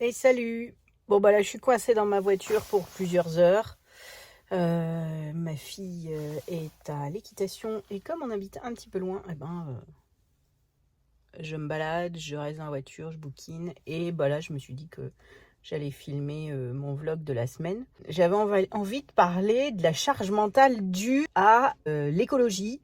Et salut! Bon bah là je suis coincée dans ma voiture pour plusieurs heures. Ma fille est à l'équitation et comme on habite un petit peu loin, je me balade, je reste dans la voiture, je bouquine et bah là je me suis dit que j'allais filmer mon vlog de la semaine. J'avais envie de parler de la charge mentale due à l'écologie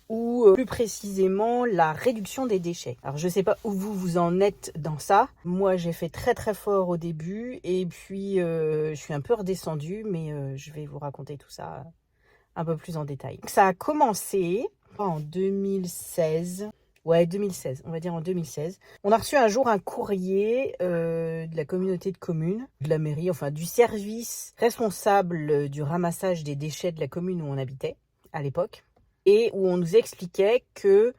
ou plus précisément la réduction des déchets. Alors je sais pas où vous en êtes dans ça. Moi j'ai fait très très fort au début et puis je suis un peu redescendue, mais je vais vous raconter tout ça un peu plus en détail. Ça a commencé en 2016. Ouais, 2016, on va dire en 2016. On a reçu un jour un courrier de la communauté de communes, de la mairie, enfin du service responsable du ramassage des déchets de la commune où on habitait à l'époque, et où on nous expliquait que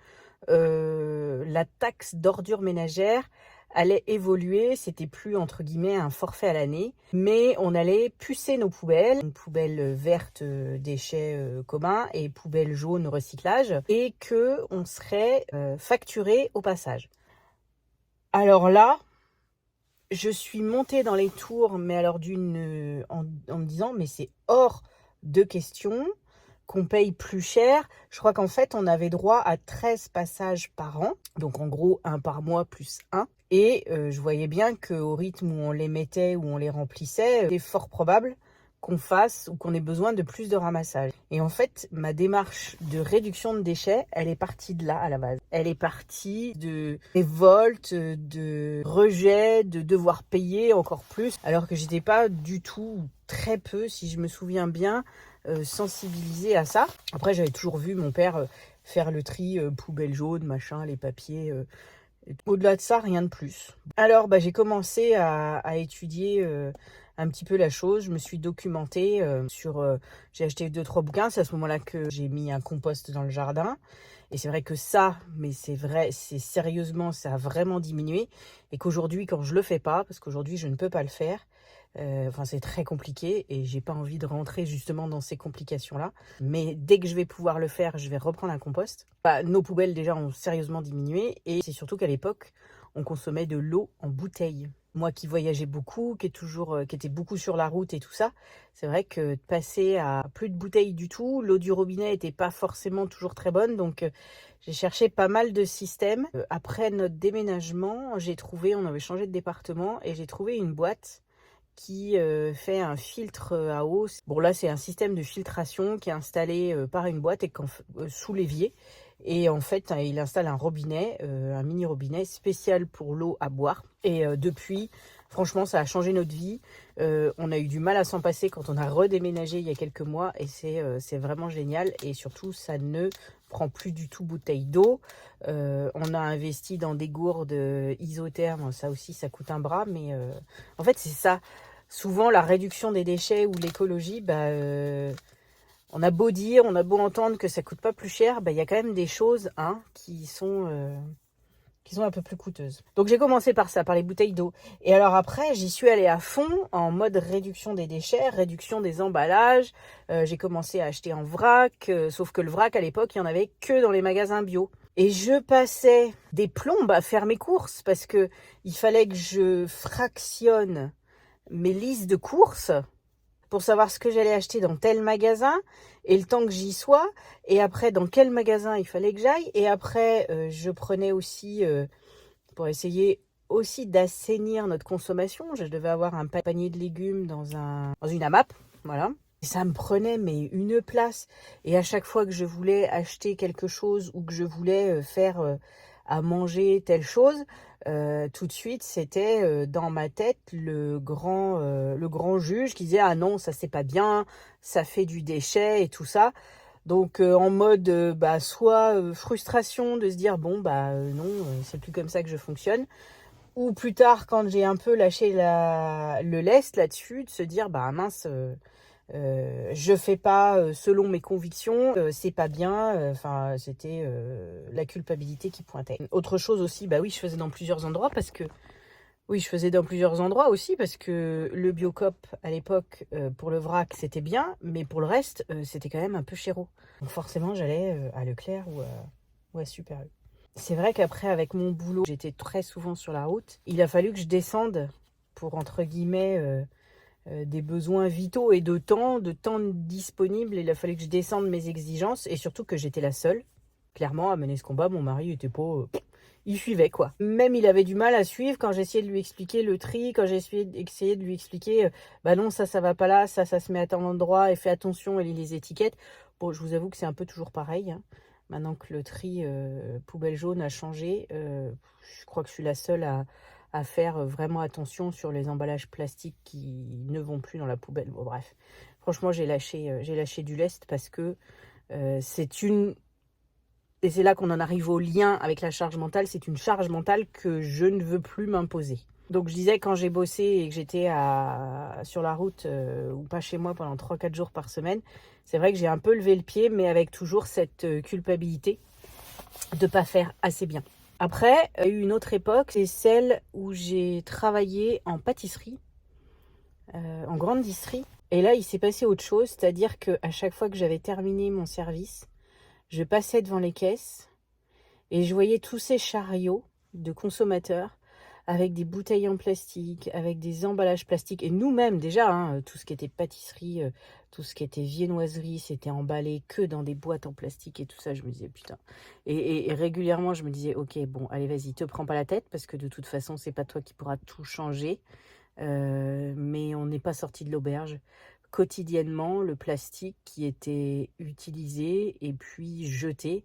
la taxe d'ordures ménagères allait évoluer. C'était plus entre guillemets un forfait à l'année, mais on allait pucer nos poubelles, une poubelle verte déchets communs et poubelle jaune recyclage, et que on serait facturé au passage. Alors là, je suis montée dans les tours, mais alors en me disant mais c'est hors de question qu'on paye plus cher. Je crois qu'en fait, on avait droit à 13 passages par an. Donc, en gros, un par mois plus un. Et je voyais bien qu'au rythme où on les mettait, où on les remplissait, c'était fort probable qu'on fasse ou qu'on ait besoin de plus de ramassage. Et en fait, ma démarche de réduction de déchets, elle est partie de là à la base. Elle est partie de révolte, de rejet, de devoir payer encore plus, alors que j'étais pas du tout, très peu, si je me souviens bien, sensibilisée à ça. Après, j'avais toujours vu mon père faire le tri, poubelle jaune, machin, les papiers. Au-delà de ça, rien de plus. Alors, j'ai commencé à étudier un petit peu la chose. Je me suis documentée j'ai acheté 2-3 bouquins. C'est à ce moment-là que j'ai mis un compost dans le jardin. Et c'est vrai que ça, mais c'est vrai, c'est sérieusement, ça a vraiment diminué. Et qu'aujourd'hui, quand je le fais pas, parce qu'aujourd'hui, je ne peux pas le faire, c'est très compliqué et j'ai pas envie de rentrer justement dans ces complications-là. Mais dès que je vais pouvoir le faire, je vais reprendre un compost. Nos poubelles déjà ont sérieusement diminué et c'est surtout qu'à l'époque, on consommait de l'eau en bouteille. Moi qui voyageais beaucoup, qui était beaucoup sur la route et tout ça, c'est vrai que de passer à plus de bouteilles du tout, l'eau du robinet était pas forcément toujours très bonne, donc j'ai cherché pas mal de systèmes. Après notre déménagement, on avait changé de département et j'ai trouvé une boîte qui fait un filtre à eau. Bon là c'est un système de filtration qui est installé par une boîte et sous l'évier. Et en fait il installe un robinet, un mini robinet spécial pour l'eau à boire. Et depuis, franchement ça a changé notre vie. On a eu du mal à s'en passer quand on a redéménagé il y a quelques mois. Et c'est vraiment génial. Et surtout ça ne prend plus du tout bouteille d'eau. On a investi dans des gourdes isothermes. Ça aussi ça coûte un bras. Mais en fait c'est ça. Souvent, la réduction des déchets ou l'écologie, on a beau dire, on a beau entendre que ça coûte pas plus cher, il y a quand même des choses qui sont un peu plus coûteuses. Donc j'ai commencé par ça, par les bouteilles d'eau. Et alors après, j'y suis allée à fond en mode réduction des déchets, réduction des emballages. J'ai commencé à acheter en vrac, sauf que le vrac à l'époque, il y en avait que dans les magasins bio. Et je passais des plombes à faire mes courses parce que il fallait que je fractionne mes listes de courses pour savoir ce que j'allais acheter dans tel magasin et le temps que j'y sois, et après dans quel magasin il fallait que j'aille. Et après je prenais aussi pour essayer aussi d'assainir notre consommation, je devais avoir un panier de légumes dans une AMAP, voilà. Et ça me prenait mais une place, et à chaque fois que je voulais acheter quelque chose ou que je voulais faire à manger telle chose, tout de suite c'était dans ma tête le grand juge qui disait ah non ça c'est pas bien, ça fait du déchet et tout ça. Donc en mode soit frustration de se dire bon non, c'est plus comme ça que je fonctionne, ou plus tard quand j'ai un peu lâché le lest là-dessus, de se dire mince, je fais pas selon mes convictions, c'est pas bien. C'était la culpabilité qui pointait. Autre chose aussi, oui, je faisais dans plusieurs endroits parce que le Biocop à l'époque, pour le vrac c'était bien, mais pour le reste c'était quand même un peu chéro. Donc forcément j'allais à Leclerc ou à Super U. C'est vrai qu'après avec mon boulot, j'étais très souvent sur la route. Il a fallu que je descende pour entre guillemets, des besoins vitaux et de temps disponible. Il a fallu que je descende mes exigences et surtout que j'étais la seule, clairement, à mener ce combat. Mon mari était pas... il suivait, quoi. Même il avait du mal à suivre quand j'essayais de lui expliquer le tri, quand j'essayais de lui expliquer, bah non, ça va pas là, ça se met à tel endroit et fais attention, et lit les étiquettes. Bon, je vous avoue que c'est un peu toujours pareil, hein. Maintenant que le tri poubelle jaune a changé, je crois que je suis la seule à faire vraiment attention sur les emballages plastiques qui ne vont plus dans la poubelle. Bon, bref, franchement, j'ai lâché du lest parce que c'est une... Et c'est là qu'on en arrive au lien avec la charge mentale. C'est une charge mentale que je ne veux plus m'imposer. Donc je disais, quand j'ai bossé et que j'étais sur la route ou pas chez moi pendant 3-4 jours par semaine, c'est vrai que j'ai un peu levé le pied, mais avec toujours cette culpabilité de ne pas faire assez bien. Après, il y a eu une autre époque, c'est celle où j'ai travaillé en pâtisserie, en grande distrie. Et là, il s'est passé autre chose, c'est-à-dire qu'à chaque fois que j'avais terminé mon service, je passais devant les caisses et je voyais tous ces chariots de consommateurs avec des bouteilles en plastique, avec des emballages plastiques. Et nous-mêmes, déjà, hein, tout ce qui était pâtisserie, tout ce qui était viennoiserie, c'était emballé que dans des boîtes en plastique et tout ça. Je me disais, putain. Et régulièrement, je me disais, ok, bon, allez, vas-y, te prends pas la tête, parce que de toute façon, c'est pas toi qui pourras tout changer. Mais on n'est pas sorti de l'auberge. Quotidiennement, le plastique qui était utilisé et puis jeté.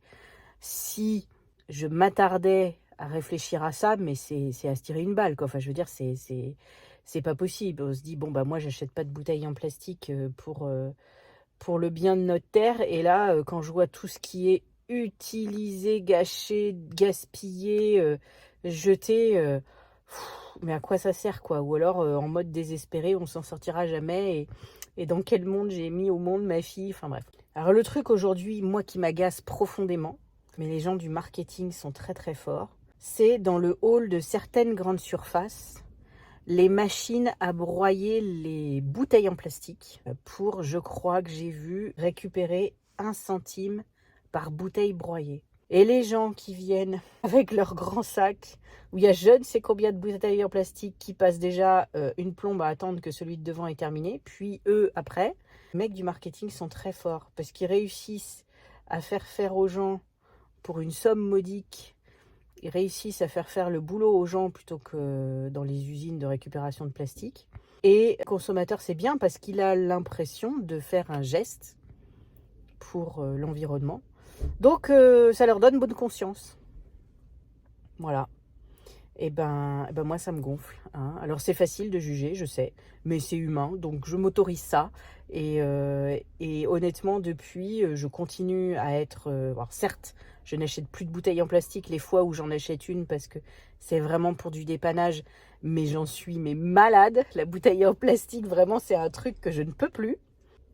Si je m'attardais à réfléchir à ça, mais c'est à se tirer une balle, quoi. Enfin, je veux dire, c'est pas possible. On se dit, bon, bah moi, j'achète pas de bouteilles en plastique pour le bien de notre terre. Et là, quand je vois tout ce qui est utilisé, gâché, gaspillé, jeté, mais à quoi ça sert, quoi? Ou alors, en mode désespéré, on s'en sortira jamais. Et dans quel monde j'ai mis au monde ma fille? Enfin, bref. Alors, le truc aujourd'hui, moi, qui m'agace profondément, mais les gens du marketing sont très très forts, c'est dans le hall de certaines grandes surfaces, les machines à broyer les bouteilles en plastique pour, je crois que j'ai vu, récupérer 1 centime par bouteille broyée. Et les gens qui viennent avec leur grand sac, où il y a je ne sais combien de bouteilles en plastique qui passent déjà une plombe à attendre que celui de devant est terminé, puis eux après, les mecs du marketing sont très forts parce qu'ils réussissent à faire aux gens pour une somme modique. Ils réussissent à faire le boulot aux gens plutôt que dans les usines de récupération de plastique. Et le consommateur, c'est bien parce qu'il a l'impression de faire un geste pour l'environnement. Donc, ça leur donne bonne conscience. Voilà. Et ben moi, ça me gonfle, hein. Alors, c'est facile de juger, je sais, mais c'est humain, donc je m'autorise ça. Et honnêtement, depuis, je continue à être... alors, certes, je n'achète plus de bouteilles en plastique les fois où j'en achète une parce que c'est vraiment pour du dépannage, mais j'en suis malade. La bouteille en plastique, vraiment, c'est un truc que je ne peux plus.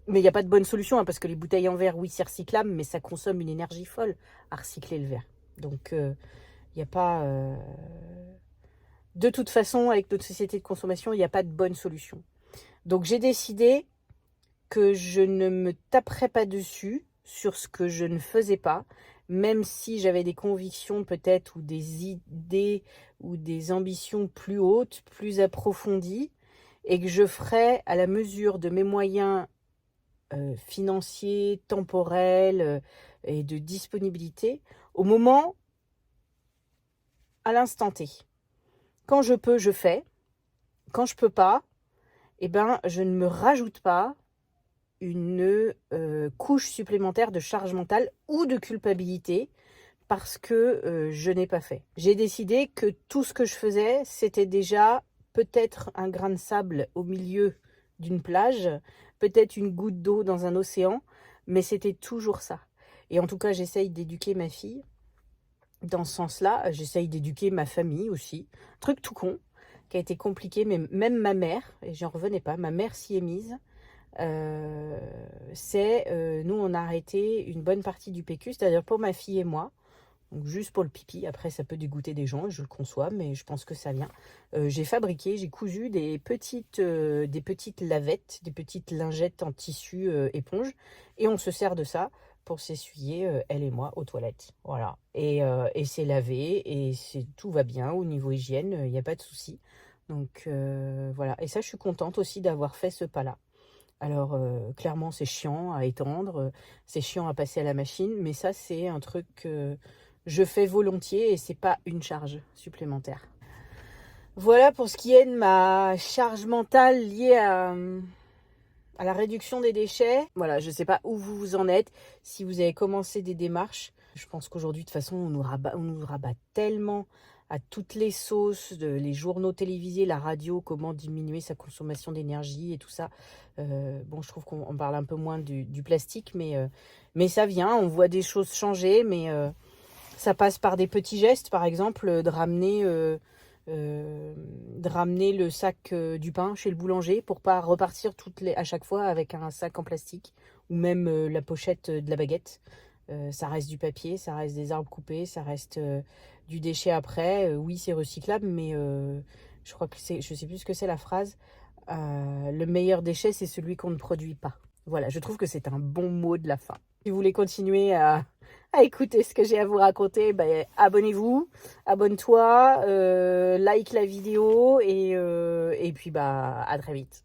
Mais il n'y a pas de bonne solution, hein, parce que les bouteilles en verre, oui, c'est recyclable, mais ça consomme une énergie folle à recycler le verre. Donc, il n'y a pas... De toute façon, avec notre société de consommation, il n'y a pas de bonne solution. Donc, j'ai décidé que je ne me taperais pas dessus sur ce que je ne faisais pas, même si j'avais des convictions peut-être ou des idées ou des ambitions plus hautes, plus approfondies, et que je ferais à la mesure de mes moyens financiers, temporels et de disponibilité au moment, à l'instant T. Quand je peux, je fais. Quand je peux pas, eh ben, je ne me rajoute pas une couche supplémentaire de charge mentale ou de culpabilité parce que je n'ai pas fait. J'ai décidé que tout ce que je faisais, c'était déjà peut-être un grain de sable au milieu d'une plage, peut-être une goutte d'eau dans un océan, mais c'était toujours ça. Et en tout cas, j'essaye d'éduquer ma fille dans ce sens-là. J'essaye d'éduquer ma famille aussi. Truc tout con, qui a été compliqué, mais même ma mère, et j'en revenais pas, ma mère s'y est mise. Nous on a arrêté une bonne partie du PQ, c'est-à-dire pour ma fille et moi, donc juste pour le pipi. Après ça peut dégoûter des gens, je le conçois, mais je pense que ça vient. J'ai cousu des petites lavettes, des petites lingettes en tissu éponge, et on se sert de ça pour s'essuyer, elle et moi, aux toilettes. Voilà. Et c'est lavé, et tout va bien au niveau hygiène, il n'y a pas de souci. Donc voilà, et ça je suis contente aussi d'avoir fait ce pas-là. Alors clairement c'est chiant à étendre, c'est chiant à passer à la machine, mais ça c'est un truc que je fais volontiers et c'est pas une charge supplémentaire. Voilà pour ce qui est de ma charge mentale liée à la réduction des déchets. Voilà, je ne sais pas où vous en êtes, si vous avez commencé des démarches. Je pense qu'aujourd'hui, de toute façon, on nous rabat tellement à toutes les sauces, les journaux télévisés, la radio, comment diminuer sa consommation d'énergie et tout ça. Bon, je trouve qu'on parle un peu moins du plastique, mais ça vient, on voit des choses changer, mais ça passe par des petits gestes, par exemple, de ramener le sac du pain chez le boulanger pour pas repartir à chaque fois avec un sac en plastique ou même la pochette de la baguette. Ça reste du papier, ça reste des arbres coupés, ça reste du déchet après. Oui, c'est recyclable, mais je crois que je sais plus ce que c'est la phrase. Le meilleur déchet, c'est celui qu'on ne produit pas. Voilà, je trouve que c'est un bon mot de la fin. Si vous voulez continuer à écouter ce que j'ai à vous raconter, ben, abonnez-vous, abonne-toi, like la vidéo et puis bah, à très vite.